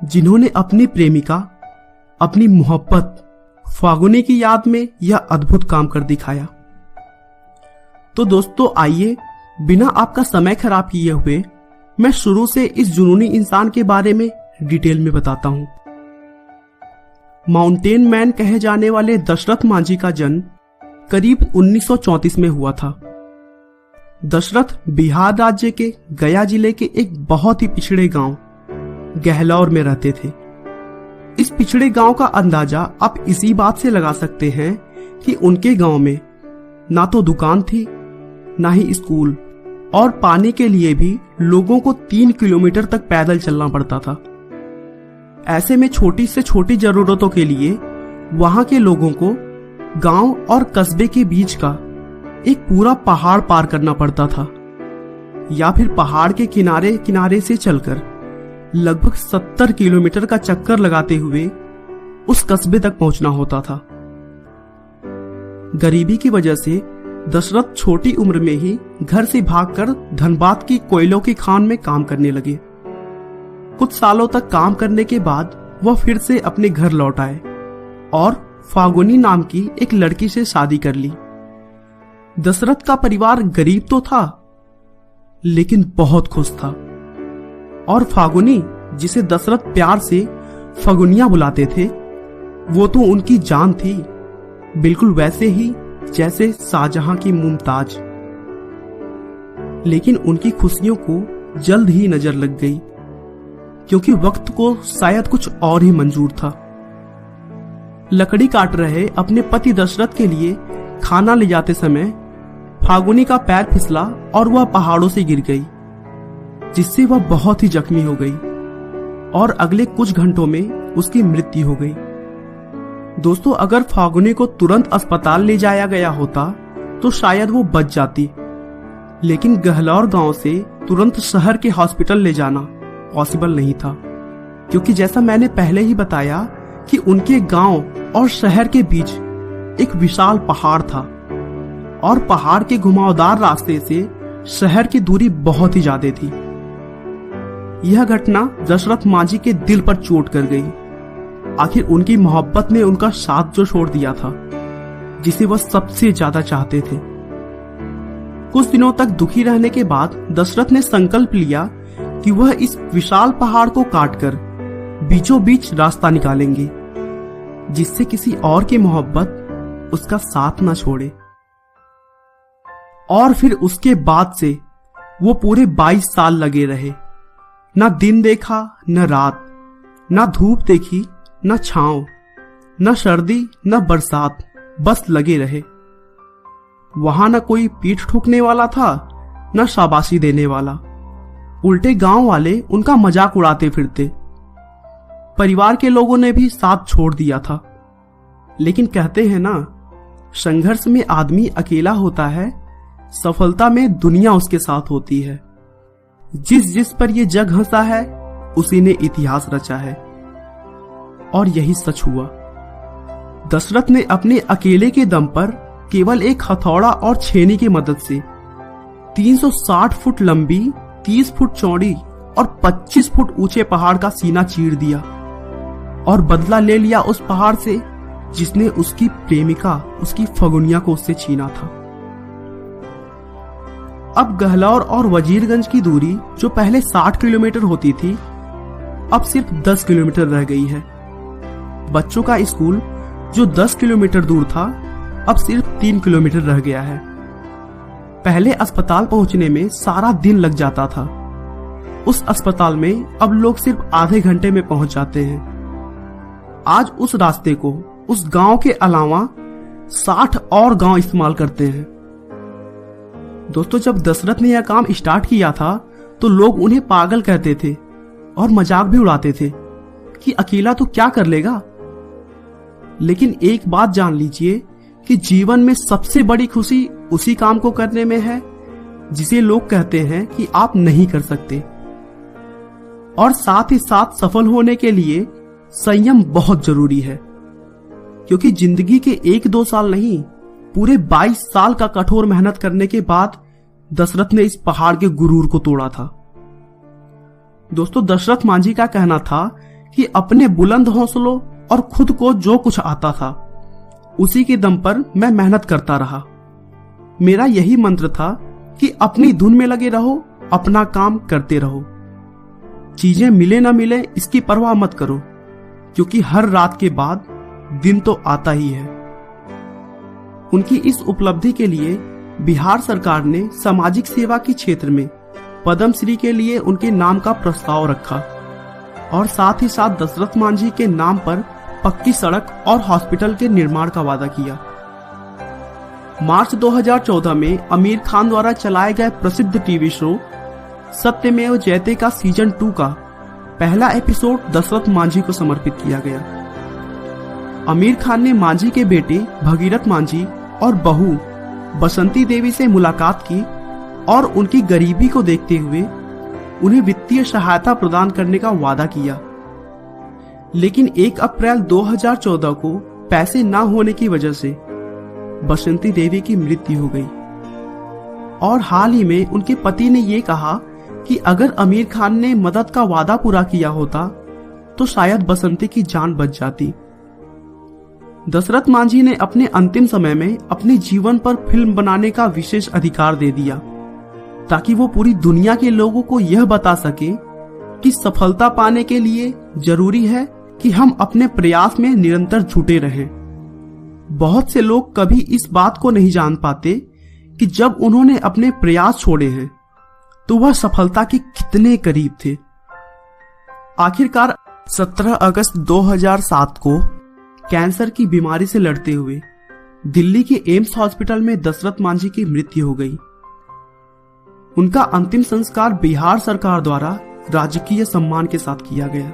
जिन्होंने अपनी प्रेमिका, अपनी मोहब्बत फागुनी की याद में यह अद्भुत काम कर दिखाया। तो दोस्तों आइए बिना आपका समय खराब किए हुए मैं शुरू से इस जुनूनी इंसान के बारे में डिटेल में बताता हूं। माउंटेन मैन कहे जाने वाले दशरथ मांझी का जन्म करीब 1934 में हुआ था। दशरथ बिहार राज्य के गया जिले के एक बहुत ही पिछड़े गांव गहलौर में रहते थे। इस पिछड़े गांव का अंदाजा आप इसी बात से लगा सकते हैं कि उनके गांव में ना तो दुकान थी, ना ही स्कूल, और पानी के लिए भी लोगों को 3 किलोमीटर तक पैदल चलना पड़ता था। ऐसे में छोटी से छोटी जरूरतों के लिए वहां के लोगों को गांव और कस्बे के बीच का एक पूरा पहाड़ पार करना पड़ता था, या फिर पहाड़ के किनारे किनारे से चलकर लगभग 70 किलोमीटर का चक्कर लगाते हुए उस कस्बे तक पहुंचना होता था। गरीबी की वजह से दशरथ छोटी उम्र में ही घर से भागकर धनबाद की कोयलों की खान में काम करने लगे। कुछ सालों तक काम करने के बाद वह फिर से अपने घर लौट आए और फागुनी नाम की एक लड़की से शादी कर ली। दशरथ का परिवार गरीब तो था लेकिन बहुत खुश था, और फागुनी, जिसे दशरथ प्यार से फगुनिया बुलाते थे, वो तो उनकी जान थी, बिल्कुल वैसे ही जैसे शाहजहां की मुमताज। लेकिन उनकी खुशियों को जल्द ही नजर लग गई, क्योंकि वक्त को शायद कुछ और ही मंजूर था। लकड़ी काट रहे अपने पति दशरथ के लिए खाना ले जाते समय फागुनी का पैर फिसला और वह पहाड़ों से गिर गई, जिससे वह बहुत ही जख्मी हो गई और अगले कुछ घंटों में उसकी मृत्यु हो गई। दोस्तों, अगर फागुनी को तुरंत अस्पताल ले जाया गया होता तो शायद वो बच जाती, लेकिन गहलौर गांव से तुरंत शहर के हॉस्पिटल ले जाना पॉसिबल नहीं था, क्योंकि जैसा मैंने पहले ही बताया कि उनके गांव और शहर के बीच एक विशाल पहाड़ था, और पहाड़ के घुमावदार रास्ते से शहर की दूरी बहुत ही ज्यादा थी। यह घटना दशरथ मांझी के दिल पर चोट कर गई। आखिर उनकी मोहब्बत ने उनका साथ जो छोड़ दिया था, जिसे वह सबसे ज्यादा चाहते थे। कुछ दिनों तक दुखी रहने के बाद दशरथ ने संकल्प लिया कि वह इस विशाल पहाड़ को काटकर बीचों बीच रास्ता निकालेंगे, जिससे किसी और की मोहब्बत उसका साथ न छोड़े। और फिर उसके बाद से वो पूरे 22 साल लगे रहे। न दिन देखा न रात, न धूप देखी न छांव, न सर्दी न बरसात, बस लगे रहे। वहां न कोई पीठ ठोकने वाला था, न शाबाशी देने वाला। उल्टे गांव वाले उनका मजाक उड़ाते फिरते। परिवार के लोगों ने भी साथ छोड़ दिया था। लेकिन कहते हैं ना, संघर्ष में आदमी अकेला होता है, सफलता में दुनिया उसके साथ होती है। जिस पर ये जग हंसा है उसी ने इतिहास रचा है, और यही सच हुआ। दशरथ ने अपने अकेले के दम पर केवल एक हथौड़ा और छेनी की मदद से 360 फुट लंबी, 30 फुट चौड़ी और 25 फुट ऊंचे पहाड़ का सीना चीर दिया, और बदला ले लिया उस पहाड़ से जिसने उसकी प्रेमिका, उसकी फगुनिया को उससे छीना था। अब गहलौर और वजीरगंज की दूरी, जो पहले 60 किलोमीटर होती थी, अब सिर्फ 10 किलोमीटर रह गई है। बच्चों का स्कूल, जो 10 किलोमीटर दूर था, अब सिर्फ 3 किलोमीटर रह गया है। पहले अस्पताल पहुंचने में सारा दिन लग जाता था, उस अस्पताल में अब लोग सिर्फ आधे घंटे में पहुंच जाते हैं। आज उस रास्ते को उस गांव के अलावा 60 और गांव इस्तेमाल करते हैं। दोस्तों, जब दशरथ ने यह काम स्टार्ट किया था तो लोग उन्हें पागल कहते थे और मजाक भी उड़ाते थे कि अकेला तो क्या कर लेगा। लेकिन एक बात जान लीजिए कि जीवन में सबसे बड़ी खुशी उसी काम को करने में है जिसे लोग कहते हैं कि आप नहीं कर सकते। और साथ ही साथ सफल होने के लिए संयम बहुत जरूरी है, क्योंकि जिंदगी के 1-2 साल नहीं, पूरे 22 साल का कठोर मेहनत करने के बाद दशरथ ने इस पहाड़ के गुरूर को तोड़ा था। दोस्तों, दशरथ मांझी का कहना था कि अपने बुलंद हौसलों और खुद को जो कुछ आता था उसी के दम पर मैं मेहनत करता रहा। मेरा यही मंत्र था कि अपनी धुन में लगे रहो, अपना काम करते रहो। चीजें मिले ना मिले इसकी परवाह मत करो, क्योंकि हर रात के बाद दिन तो आता ही है। उनकी इस उपलब्धि के लिए बिहार सरकार ने सामाजिक सेवा के क्षेत्र में पद्मश्री के लिए उनके नाम का प्रस्ताव रखा और साथ ही साथ दशरथ मांझी के नाम पर पक्की सड़क और हॉस्पिटल के निर्माण का वादा किया। मार्च 2014 में आमिर खान द्वारा चलाए गए प्रसिद्ध टीवी शो सत्यमेव जयते का सीजन 2 का पहला एपिसोड दशरथ मांझी को समर्पित किया गया। आमिर खान ने मांझी के बेटे भगीरथ मांझी और बहू बसंती देवी से मुलाकात की और उनकी गरीबी को देखते हुए उन्हें वित्तीय सहायता प्रदान करने का वादा किया। लेकिन 1 अप्रैल 2014 को पैसे न होने की वजह से बसंती देवी की मृत्यु हो गई और हाल ही में उनके पति ने यह कहा कि अगर आमिर खान ने मदद का वादा पूरा किया होता तो शायद बसंती की जान बच जाती। दशरथ मांझी ने अपने अंतिम समय में अपने जीवन पर फिल्म बनाने का विशेष अधिकार दे दिया ताकि वो पूरी दुनिया के लोगों को यह बता सके कि सफलता पाने के लिए जरूरी है कि हम अपने प्रयास में निरंतर जुटे रहें। बहुत से लोग कभी इस बात को नहीं जान पाते कि जब उन्होंने अपने प्रयास छोड़े हैं तो वह सफलता के कितने करीब थे। आखिरकार 17 अगस्त 2007 को कैंसर की बीमारी से लड़ते हुए दिल्ली के एम्स हॉस्पिटल में दशरथ मांझी की मृत्यु हो गई। उनका अंतिम संस्कार बिहार सरकार द्वारा राजकीय सम्मान के साथ किया गया।